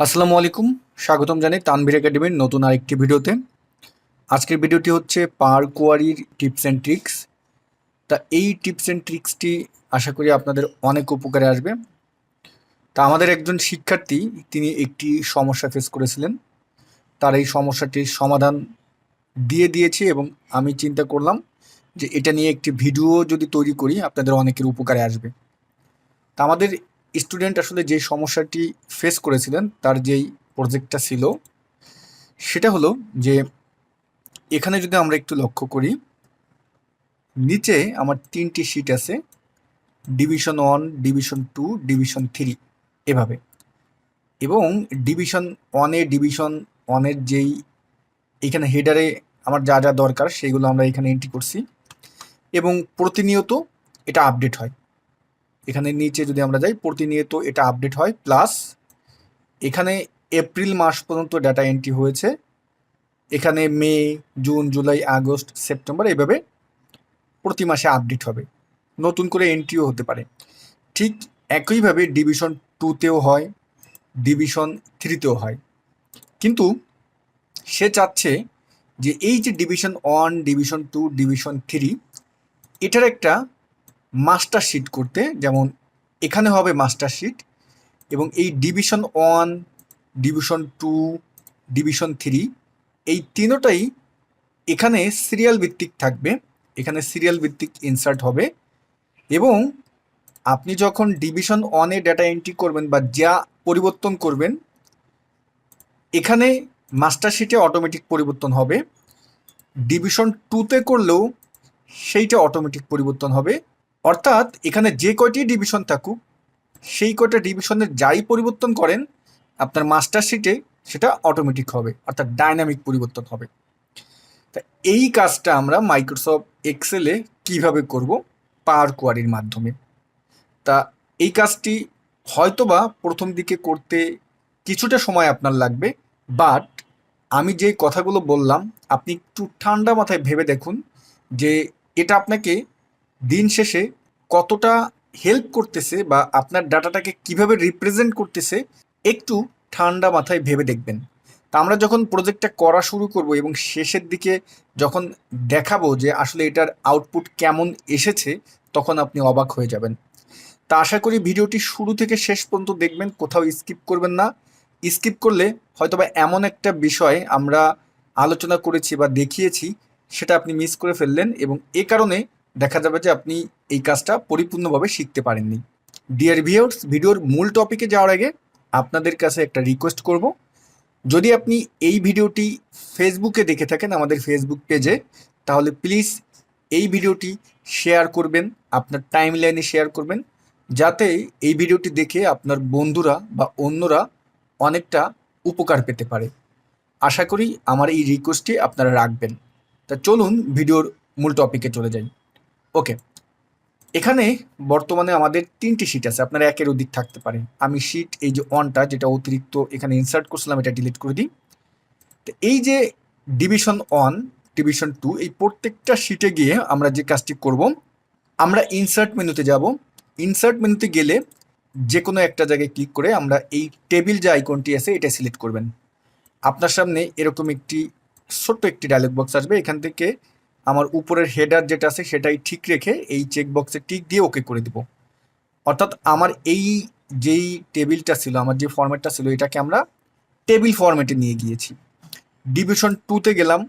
আসসালামু আলাইকুম। স্বাগতম জানাই তানভীর একাডেমির নতুন আরেকটি ভিডিওতে। আজকের ভিডিওটি হচ্ছে পাওয়ার কোয়ারির টিপস অ্যান্ড ট্রিক্স। তা এই টিপস অ্যান্ড ট্রিক্সটি আশা করি আপনাদের অনেক উপকারে আসবে। তা আমাদের একজন শিক্ষার্থী তিনি একটি সমস্যা ফেস করেছিলেন। তার এই সমস্যাটির সমাধান দিয়ে দিয়েছি এবং আমি চিন্তা করলাম যে এটা নিয়ে একটি ভিডিও যদি তৈরি করি আপনাদের অনেকের উপকারে আসবে। তা আমাদের স্টুডেন্ট আসলে যে সমস্যাটি ফেস করেছিলেন তার যেই প্রজেক্টটা ছিল সেটা হলো যে এখানে যদি আমরা একটু লক্ষ্য করি, নিচে আমার ৩টি শিট আছে, ডিভিশন 1, ডিভিশন 2, ডিভিশন 3 এভাবে। এবং ডিভিশন 1-এ ডিভিশন 1-এর যেই এখানে হেডারে আমার যা যা দরকার সেগুলো আমরা এখানে এন্ট্রি করছি এবং প্রতিনিয়ত এটা আপডেট হয়। এখানে নিচে যদি আমরা যাই, প্রতিনিয়ত এটা আপডেট হয়, প্লাস এখানে এপ্রিল মাস পর্যন্ত ডাটা এন্ট্রি হয়েছে, এখানে মে, জুন, জুলাই, আগস্ট, সেপ্টেম্বর এভাবে প্রতি মাসে আপডেট হবে, নতুন করে এন্ট্রিও হতে পারে। ঠিক একইভাবে ডিভিশন 2-তেও হয়, ডিভিশন 3-তেও হয়। কিন্তু সে চাচ্ছে যে এই যে ডিভিশন 1, ডিভিশন 2, ডিভিশন 3 এটার একটা মাস্টার শিট করতে, যেমন এখানে হবে মাস্টার শিট এবং এই ডিভিশন 1, ডিভিশন 2, ডিভিশন 3 এই তিনোটাই এখানে সিরিয়াল ভিত্তিক থাকবে, এখানে সিরিয়াল ভিত্তিক ইনসার্ট হবে এবং আপনি যখন ডিভিশন 1-এ ডাটা এন্ট্রি করবেন বা যা পরিবর্তন করবেন এখানে মাস্টার শিটে অটোমেটিক পরিবর্তন হবে, ডিভিশন 2-তে করলেও সেইটা অটোমেটিক পরিবর্তন হবে। অর্থাৎ এখানে যে কয়টি ডিভিশন থাকুক সেই কয়টা ডিভিশনের যাই পরিবর্তন করেন আপনার মাস্টার শিটে সেটা অটোমেটিক হবে, অর্থাৎ ডাইনামিক পরিবর্তন হবে। তা এই কাজটা আমরা মাইক্রোসফট এক্সেলে কিভাবে করব? পাওয়ার কোয়ারির মাধ্যমে। তা এই কাজটি হয়তোবা প্রথম দিকে করতে কিছুটা সময় আপনার লাগবে, বাট আমি যে কথাগুলো বললাম আপনি একটু ঠান্ডা মাথায় ভেবে দেখুন যে এটা আপনাকে দিন শেষে কতটা হেল্প করতেছে বা আপনার ডাটাটাকে কিভাবে রিপ্রেজেন্ট করতেছে একটু ঠান্ডা মাথায় ভেবে দেখবেন। তা আমরা যখন প্রজেক্টটা করা শুরু করব এবং শেষের দিকে যখন দেখাবো যে আসলে এটার আউটপুট কেমন এসেছে তখন আপনি অবাক হয়ে যাবেন। তা আশা করি ভিডিওটি শুরু থেকে শেষ পর্যন্ত দেখবেন, কোথাও স্কিপ করবেন না। স্কিপ করলে হয়তোবা এমন একটা বিষয় আমরা আলোচনা করেছি বা দেখিয়েছি সেটা আপনি মিস করে ফেললেন এবং এ কারণে দেখা যাবে যে আপনি এই কাজটা পরিপূর্ণভাবে শিখতে পারেননি। ডিয়ার ভিউয়ার্স, ভিডিওর মূল টপিকে যাওয়ার আগে আপনাদের কাছে একটা রিকোয়েস্ট করব, যদি আপনি এই ভিডিওটি ফেসবুকে দেখে থাকেন আমাদের ফেসবুক পেজে, তাহলে প্লিজ এই ভিডিওটি শেয়ার করবেন, আপনার টাইমলাইনে শেয়ার করবেন, যাতে এই ভিডিওটি দেখে আপনার বন্ধুরা বা অন্যরা অনেকটা উপকার পেতে পারে। আশা করি আমার এই রিকোয়েস্টটি আপনারা রাখবেন। তা চলুন ভিডিওর মূল টপিকে চলে যাই। ওকে, এখানে বর্তমানে আমাদের 3টি শিট আছে, আপনারা একের অধিক থাকতে পারে। আমি শিট এই যে 1টা যেটা অতিরিক্ত এখানে ইনসার্ট করছিলাম এটা ডিলিট করে দিই। তো এই যে ডিভিশন 1, ডিভিশন 2 এই প্রত্যেকটা শিটে গিয়ে আমরা যে কাজটি করব, আমরা ইনসার্ট মেনুতে যাব। ইনসার্ট মেনুতে গেলে যে কোনো একটা জায়গায় ক্লিক করে আমরা এই টেবিল যে আইকনটি আছে এটা সিলেক্ট করবেন। আপনার সামনে এরকম একটি ছোট্ট একটি ডায়লগ বক্স আসবে, এখান থেকে আমার উপরের হেডার যেটা আছে সেটাই ঠিক রেখে এই চেক বক্সে টিক দিয়ে ওকে করে দেব। অর্থাৎ আমার এই যেই টেবিলটা ছিল, আমার যে ফরম্যাটটা ছিল এটাকে আমরা টেবিল ফরম্যাটে নিয়ে গিয়েছি। ডিভিশন 2-তে গেলাম,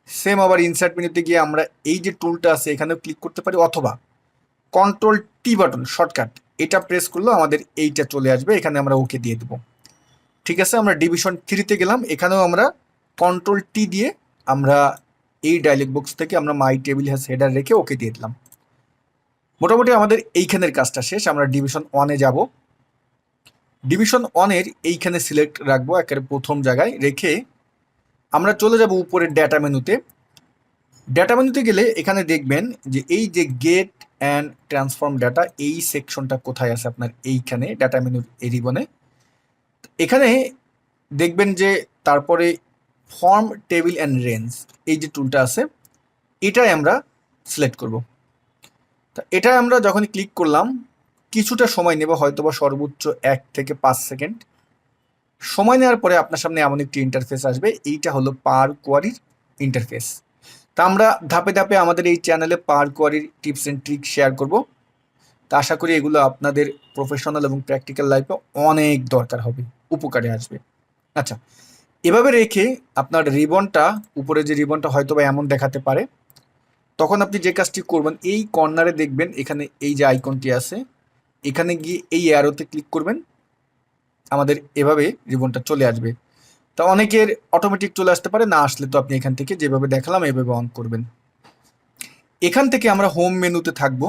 সেম আবার ইনসার্ট মেনুতে গিয়ে আমরা এই যে টুলটা আছে এখানেও ক্লিক করতে পারি, অথবা কন্ট্রোল টি বাটন শর্টকাট এটা প্রেস করলেও আমাদের এইটা চলে আসবে, এখানে আমরা ওকে দিয়ে দেবো। ঠিক আছে, আমরা ডিভিশন 3-তে গেলাম, এখানেও আমরা কন্ট্রোল টি দিয়ে আমরা এই ডায়লগ বক্স থেকে আমরা মাই টেবিল হ্যাজ হেডার রেখে ওকে দিয়ে দিলাম। মোটামুটি আমাদের এইখানের কাজটা শেষ। আমরা ডিভিশন 1-এ যাব। ডিভিশন 1-এর এইখানে সিলেক্ট রাখবো একেবারে প্রথম জায়গায় রেখে আমরা চলে যাব উপরের ডেটা মেনুতে। ডেটা মেনুতে গেলে এখানে দেখবেন যে এই যে গেট অ্যান্ড ট্রান্সফর্ম ডাটা এই সেকশনটা কোথায় আছে আপনার এইখানে ডাটা মেনুর এই রিবনে। এখানে দেখবেন যে তারপরে ফর্ম টেবিল অ্যান্ড রেঞ্জ এই যে টুলটা আছে এটাই আমরা সিলেক্ট করব। তা এটা আমরা যখন ক্লিক করলাম কিছুটা সময় নেব, হয়তোবা সর্বোচ্চ 1 থেকে 5 সেকেন্ড সময় নেওয়ার পরে আপনার সামনে এমন একটি ইন্টারফেস আসবে, এইটা হলো পাওয়ার কোয়ারির ইন্টারফেস। তা আমরা ধাপে ধাপে আমাদের এই চ্যানেলে পাওয়ার কোয়ারির টিপস অ্যান্ড ট্রিক শেয়ার করব। তা আশা করি এগুলো আপনাদের প্রফেশনাল এবং প্র্যাকটিক্যাল লাইফে অনেক দরকার হবে, উপকারে আসবে। আচ্ছা, এভাবে রেখে আপনার রিবনটা, উপরে যে রিবনটা হয়তো বা এমন দেখাতে পারে, তখন আপনি যে কাজটি করবেন, এই কর্নারে দেখবেন এখানে এই যে আইকনটি আছে, এখানে গিয়ে এই অ্যারোতে ক্লিক করবেন, আমাদের এভাবে রিবনটা চলে আসবে। তা অনেকের অটোমেটিক চলে আসতে পারে, না আসলে তো আপনি এখান থেকে যেভাবে দেখালাম এভাবে অন করবেন। এখান থেকে আমরা হোম মেনুতে থাকবো।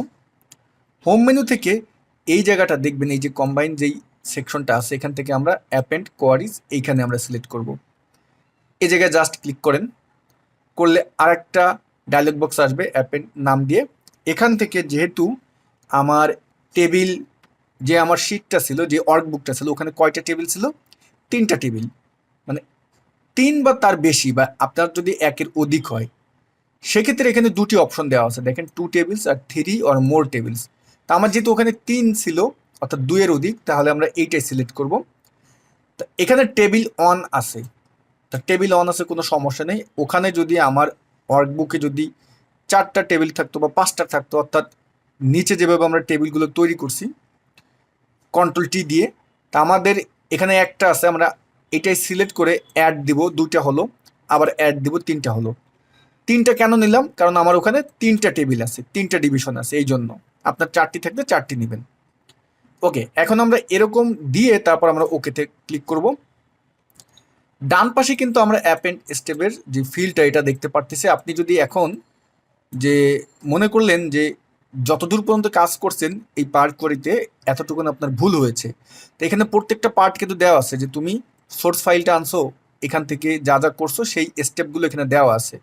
হোম মেনু থেকে এই জায়গাটা দেখবেন, এই যে কম্বাইন যেই সেকশনটা আছে, এখান থেকে আমরা অ্যাপেন্ড কোয়ারিজ এইখানে আমরা সিলেক্ট করব। এই জায়গায় জাস্ট ক্লিক করেন, করলে আরেকটা ডায়লগ বক্স আসবে অ্যাপেন্ড নাম দিয়ে। এখান থেকে যেহেতু আমার টেবিল, যে আমার শিটটা ছিল, যে ওয়ার্কবুকটা ছিল, ওখানে কয়টা টেবিল ছিল? 3টা টেবিল, মানে 3 বা তার বেশি, বা আপনার যদি একের অধিক হয় সেক্ষেত্রে এখানে দুটি অপশন দেওয়া আছে, দেখেন 2 টেবিলস আর 3 অর মোর টেবিলস। তা আমার যেহেতু ওখানে 3 ছিল, অর্থাৎ 2 এর অধিক, তাহলে আমরা এইটাই সিলেক্ট করব। তা এখানে টেবিল অন আছে, তা টেবিল অন আছে, কোনো সমস্যা নেই। ওখানে যদি আমার ওয়ার্কবুকে যদি 4টা টেবিল থাকতো বা 5টা থাকতো, অর্থাৎ নিচে যেভাবে আমরা টেবিলগুলো তৈরি করছি কন্ট্রোল টি দিয়ে, তা আমাদের এখানে একটা আছে, আমরা এটাই সিলেক্ট করে অ্যাড দিব, 2টা হলো, আবার অ্যাড দিব, 3টা হলো। 3টা কেন নিলাম? কারণ আমার ওখানে 3টা টেবিল আছে, 3টা ডিভিশন আছে, এই জন্য। আপনার 4টি থাকলে 4টি নেবেন। ওকে, এখন আমরা এরকম দিয়ে তারপর আমরা ওকেতে ক্লিক করব। ডান পাশে কিন্তু আমরা অ্যাপেন্ড স্টেপের যে ফিল্ডটা, এটা দেখতে পারতেছি। আপনি যদি এখন যে মনে করলেন যে যতদূর পর্যন্ত কাজ করছেন এই পার্ট করিতে এতটুকুন আপনার ভুল হয়েছে, তো এখানে প্রত্যেকটা পার্ট কিন্তু দেওয়া আছে, যে তুমি সোর্স ফাইলটা আনছো, এখান থেকে যা যা করছো সেই স্টেপগুলো এখানে দেওয়া আছে।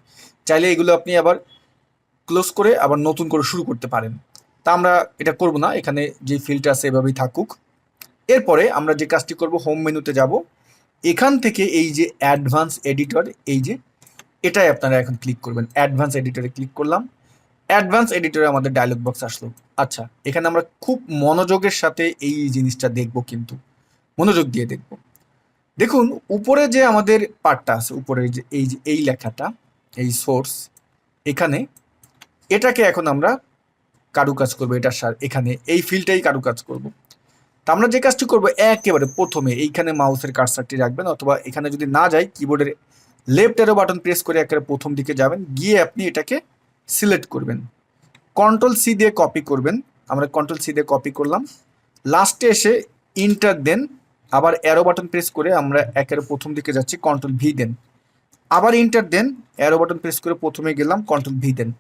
চাইলে এগুলো আপনি আবার ক্লোজ করে আবার নতুন করে শুরু করতে পারেন। তা আমরা এটা করব না, এখানে যে ফিল্ডটা আছে এভাবেই থাকুক। এরপরে আমরা যে কাজটি করব, হোম মেনুতে যাব, এখান থেকে এই যে অ্যাডভান্স এডিটর, এই যে এটাই আপনারা এখন ক্লিক করবেন। অ্যাডভান্স এডিটরে ক্লিক করলাম, অ্যাডভান্স এডিটরে আমাদের ডায়লগ বক্স আসলো। আচ্ছা, এখানে আমরা খুব মনোযোগের সাথে এই জিনিসটা দেখব, কিন্তু মনোযোগ দিয়ে দেখব। দেখুন উপরে যে আমাদের পার্টটা আছে, উপরে যে এই লেখাটা, এই সোর্স, এখানে এটাকে এখন আমরা কারুকাজ করবো, এটা এখানে এই ফিল্ডটাই কারুকাজ করব। তা আমরা যে কাজটি করবো, একেবারে প্রথমে এইখানে মাউসের কার্সারটি রাখবেন, অথবা এখানে যদি না যায় কিবোর্ডের লেফট অ্যারো বাটন প্রেস করে একেবারে প্রথম দিকে যাবেন, গিয়ে আপনি এটাকে সিলেক্ট করবেন, কন্ট্রোল সি দিয়ে কপি করবেন। আমরা কন্ট্রোল সি দিয়ে কপি করলাম, লাস্টে এসে ইন্টার দেন, আবার অ্যারো বাটন প্রেস করে আমরা একেবারে প্রথম দিকে যাচ্ছি, কন্ট্রোল ভি দেন, আবার ইন্টার দেন, অ্যারো বাটন প্রেস করে প্রথমে গেলাম, কন্ট্রোল ভি দেন।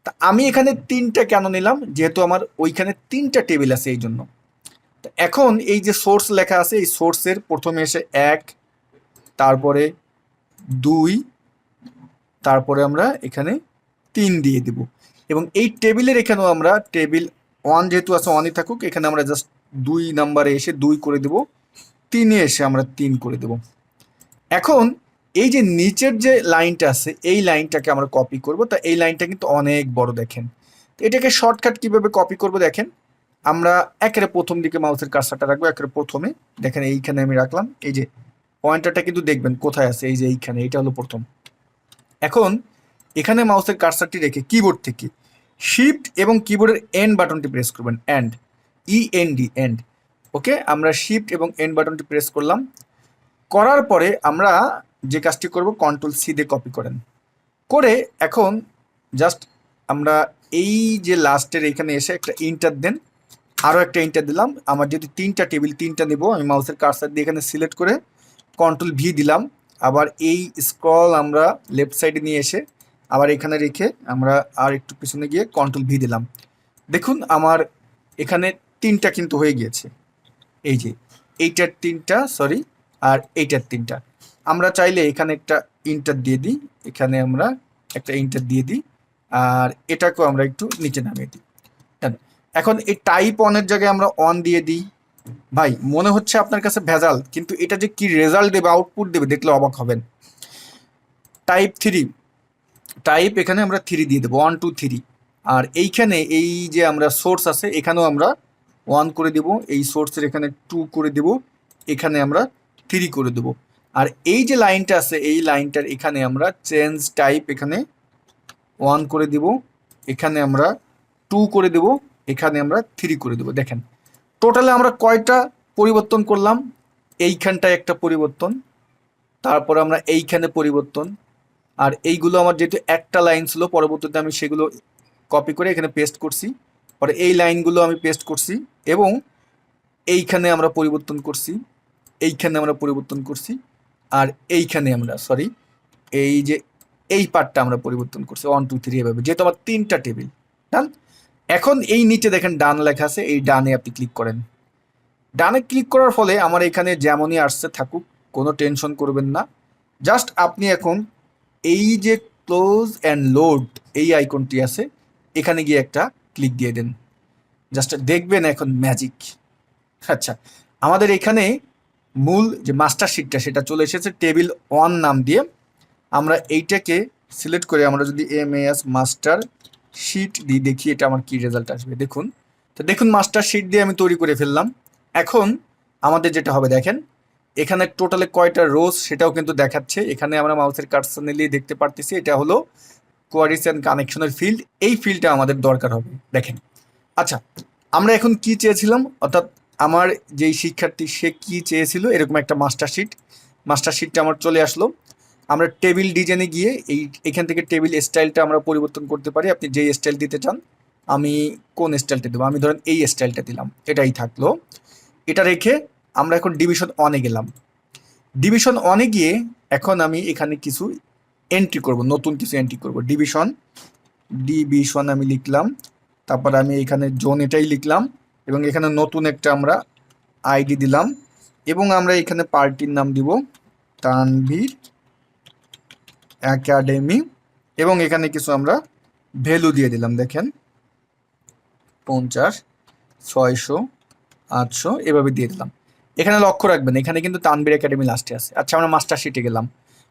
তা আমি এখানে 3টা কেন নিলাম? যেহেতু আমার ওইখানে 3টা টেবিল আছে, এই জন্য। এখন এই যে সোর্স লেখা আছে, এই সোর্সের প্রথমে এসে 1, তারপরে 2, তারপরে আমরা এখানে 3 দিয়ে দিব। এবং এই টেবিলের এখানেও আমরা টেবিল 1 যেহেতু আছে 1ই থাকুক, এখানে আমরা জাস্ট 2 নাম্বারে এসে 2 করে দেব, 3-এ এসে আমরা 3 করে দেব। এখন এই যে নিচের যে লাইনটা আছে, এই লাইনটাকে আমরা কপি করব। তা এই লাইনটা কিন্তু অনেক বড়, দেখেন। তো এটাকে শর্টকাট কিভাবে কপি করব দেখেন, আমরা একেবারে প্রথম দিকে মাউসের কার্সারটা রাখবো, একেবারে প্রথমে দেখেন এইখানে আমি রাখলাম। এই যে পয়েন্টারটা কিন্তু দেখবেন কোথায় আছে, এই যে এইখানে, এইটা হলো প্রথম। এখন এখানে মাউসের কার্সারটি রেখে কিবোর্ড থেকে শিফট এবং কিবোর্ডের এন্ড বাটনটি প্রেস করবেন, এন্ড, ইএনডি, এন্ড। ওকে, আমরা শিফট এবং এন্ড বাটনটি প্রেস করলাম। করার পরে আমরা যে কাজটি করব, কন্ট্রোল সি দিয়ে কপি করেন, করে এখন জাস্ট আমরা এই যে লাস্টের এখানে এসে একটা ইন্টার দেন, আরও একটা ইন্টার দিলাম। আমার যেহেতু 3টা টেবিল, 3টা নেব, আমি মাউসের কার্সার দিয়ে এখানে সিলেক্ট করে কন্ট্রোল ভি দিলাম। আবার এই স্ক্রল আমরা লেফট সাইডে নিয়ে এসে আবার এখানে রেখে আমরা আর একটু পিছনে গিয়ে কন্ট্রোল ভি দিলাম। দেখুন আমার এখানে 3টা কিন্তু হয়ে গিয়েছে, এই যে এইটার 3টা, সরি, আর এইটার 3টা। আমরা চাইলে এখানে একটা ইন্টার দিয়ে দিই, এখানে আমরা একটা ইন্টার দিয়ে দিই, আর এটাকেও আমরা একটু নিচে নামিয়ে দিই। এখন এই টাইপ অনের জায়গায় আমরা অন দিয়ে দিই। ভাই মনে হচ্ছে আপনার কাছে ভেজাল, কিন্তু এটা যে কি রেজাল্ট দেবে, আউটপুট দেবে, দেখলে অবাক হবেন। টাইপ 3, টাইপ এখানে আমরা 3 দিয়ে দেবো, 1 2 3। আর এইখানে এই যে আমরা সোর্স আছে, এখানেও আমরা 1 করে দেব, এই সোর্সের এখানে 2 করে দেব, এখানে আমরা 3 করে দেবো। আর এই যে লাইনটা আছে এই লাইনটার এখানে আমরা চেঞ্জ টাইপ এখানে 1 করে দিব, এখানে আমরা 2 করে দেব, এখানে আমরা 3 করে দেব। দেখেন টোটালে আমরা কয়টা পরিবর্তন করলাম, এইখানটায় একটা পরিবর্তন, তারপর আমরা এইখানে পরিবর্তন, আর এইগুলো আমার যেহেতু একটা লাইন ছিল পরবর্তীতে আমি সেগুলো কপি করে এখানে পেস্ট করছি, পরে এই লাইনগুলো আমি পেস্ট করছি এবং এইখানে আমরা পরিবর্তন করছি, এইখানে আমরা পরিবর্তন করছি, আর এইখানে আমরা এই যে এই পার্টটা আমরা পরিবর্তন করছি 1 2 3 এভাবে, যেহেতু আমার 3টা টেবিল। ডান। এখন এই নিচে দেখেন ডান লেখা আছে, এই ডানে আপনি ক্লিক করেন। ডানে ক্লিক করার ফলে আমার এখানে যেমনই আসছে থাকুক, কোনো টেনশন করবেন না। জাস্ট আপনি এখন এই যে ক্লোজ অ্যান্ড লোড এই আইকনটি আছে এখানে গিয়ে একটা ক্লিক দিয়ে দেন, জাস্ট দেখবেন এখন ম্যাজিক। আচ্ছা, আমাদের এখানে মূল যে মাস্টার শিটটা সেটা চলে এসেছে টেবিল 1 নাম দিয়ে। আমরা এইটাকে সিলেক্ট করে আমরা যদি এমএস মাস্টার শিট দিয়ে দেখি এটা আমার কি রেজাল্ট আসবে। দেখুন, তো দেখুন মাস্টার শিট দিয়ে আমি তৈরি করে ফেললাম। এখন আমাদের যেটা হবে দেখেন এখানে টোটালে কয়টা রোজ সেটাও কিন্তু দেখাচ্ছে। এখানে আমরা মাউসের কার্সর নিয়ে দেখতে পারতেছি এটা হলো কোয়ারিজ অ্যান্ড কানেকশনের ফিল্ড, এই ফিল্ডটা আমাদের দরকার হবে। দেখেন, আচ্ছা আমরা এখন কি চেয়েছিলাম, অর্থাৎ আমার যেই শিক্ষার্থী সে কি চেয়েছিল এরকম একটা মাস্টার শিটটা আমার চলে আসলো। আমরা টেবিল ডিজাইনে গিয়ে এখান থেকে টেবিল স্টাইলটা আমরা পরিবর্তন করতে পারি। আপনি যেই স্টাইল দিতে চান, আমি কোন স্টাইলটা দেবো, আমি ধরেন এই স্টাইলটা দিলাম, এটাই থাকলো। এটা রেখে আমরা এখন ডিভিশন 1-এ গেলাম। ডিভিশন 1-এ গিয়ে এখন আমি এখানে কিছু এন্ট্রি করব, নতুন কিছু এন্ট্রি করব। ডিভিশন আমি লিখলাম, তারপর আমি এখানে জোন এটাই লিখলাম এবং এখানে নতুন একটা আমরা আইডি দিলাম এবং আমরা এখানে পার্টির নাম দিব তানভীর একাডেমি এবং এখানে কিছু আমরা ভ্যালু দিয়ে দিলাম। দেখেন 50, 600, 800 এভাবে দিয়ে দিলাম। এখানে লক্ষ্য রাখবেন এখানে কিন্তু তানভীর একাডেমি লাস্টে আছে। আচ্ছা, আমরা মাস্টার শিটে গেলাম।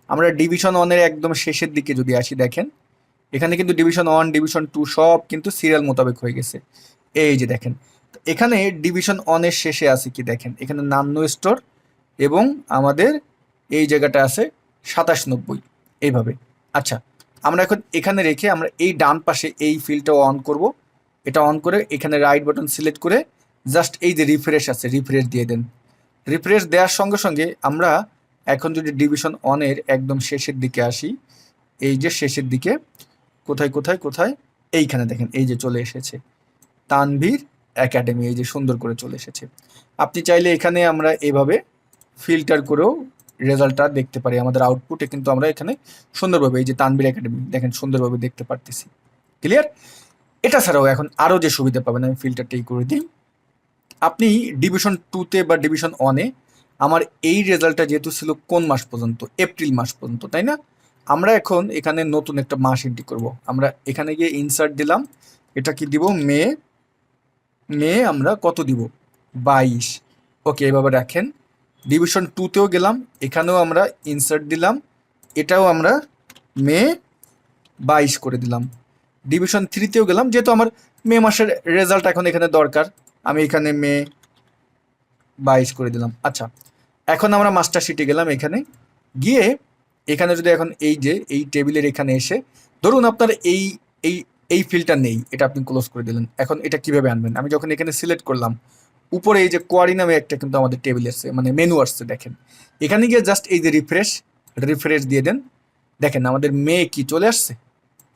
আমরা ডিভিশন 1-এর একদম শেষের দিকে যদি আসি, দেখেন এখানে কিন্তু ডিভিশন 1 ডিভিশন 2 সব কিন্তু সিরিয়াল মোতাবেক হয়ে গেছে। এই যে দেখেন এখানে ডিভিশন 1-এর শেষে আছে কি, দেখেন এখানে নান্ন স্টোর এবং আমাদের এই জায়গাটা আছে 2790 এইভাবে। আচ্ছা, আমরা এখন এখানে রেখে আমরা এই ডান পাশে এই ফিল্ডটা অন করব। এটা অন করে এখানে রাইট বাটন সিলেক্ট করে জাস্ট এই যে রিফ্রেশ আছে রিফ্রেশ দিয়ে দেন। রিফ্রেশ দেওয়ার সঙ্গে সঙ্গে আমরা এখন যদি ডিভিশন 1-এর একদম শেষের দিকে আসি, এই যে শেষের দিকে কোথায় এইখানে দেখেন এই যে চলে এসেছে তানভীর একাডেমি, এই যে সুন্দর করে চলে এসেছে। আপনি চাইলে এখানে আমরা এভাবে ফিল্টার করেও রেজাল্টটা দেখতে পারি। আমাদের আউটপুটে কিন্তু আমরা এখানে সুন্দরভাবে এই যে তানভীর একাডেমি দেখেন সুন্দরভাবে দেখতে পারতেছি। ক্লিয়ার? এটা ছাড়াও এখন আরও যে সুবিধা পাবেন, আমি ফিল্টারটাই করে দিই। আপনি ডিভিশন 2-তে বা ডিভিশন 1-এ আমার এই রেজাল্টটা যেহেতু ছিল কোন মাস পর্যন্ত, এপ্রিল মাস পর্যন্ত, তাই না? আমরা এখন এখানে নতুন একটা মাস এন্ট্রি করব। আমরা এখানে গিয়ে ইনসার্ট দিলাম, এটা কি দিব মে আমরা কত দিব 22। ওকে, এভাবে রাখেন। ডিভিশন 2-তেও গেলাম, এখানেও আমরা ইনসার্ট দিলাম, এটাও আমরা মে 22 করে দিলাম। ডিভিশন 3-তেও গেলাম, যেহেতু আমার মে মাসের রেজাল্ট এখন এখানে দরকার, আমি এখানে মে 22 করে দিলাম। আচ্ছা, এখন আমরা মাস্টার শিটে গেলাম, এখানে গিয়ে এখানে যদি এখন এই যে এই টেবিলের এখানে এসে ধরুন আপনার এই এই এই ফিল্ডটা নেই, এটা আপনি ক্লোজ করে দিলেন। এখন এটা কিভাবে আনবেন, আমি যখন এখানে সিলেক্ট করলাম উপরে এই যে কোয়ারি নামে একটা কিন্তু আমাদের টেবিল আসছে, মানে মেনু আসছে। দেখেন এখানে গিয়ে জাস্ট এই যে রিফ্রেশ দিয়ে দেন। দেখেন আমাদের মে কি চলে আসছে,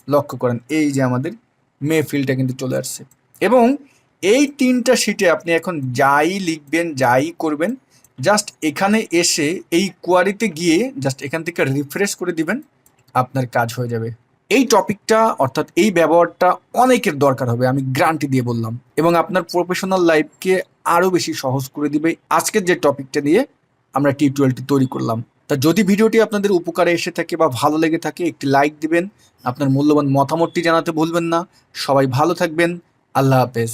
লক্ষ্য করেন এই যে আমাদের মে ফিল্ডটা কিন্তু চলে আসছে। এবং এই 3টা শিটে আপনি এখন যাই লিখবেন যাই করবেন জাস্ট এখানে এসে এই কোয়ারিতে গিয়ে জাস্ট এখান থেকে রিফ্রেশ করে দিবেন, আপনার কাজ হয়ে যাবে। এই টপিকটা অর্থাৎ এই ব্যবহারটা অনেকের দরকার হবে, আমি গ্যারান্টি দিয়ে বললাম, এবং আপনার প্রফেশনাল লাইফকে আরও বেশি সহজ করে দিবে। আজকের যে টপিকটা নিয়ে আমরা টিউটোরিয়ালটি তৈরি করলাম, তা যদি ভিডিওটি আপনাদের উপকারে এসে থাকে বা ভালো লেগে থাকে একটি লাইক দিবেন, আপনার মূল্যবান মতামতটি জানাতে ভুলবেন না। সবাই ভালো থাকবেন, আল্লাহ হাফেজ।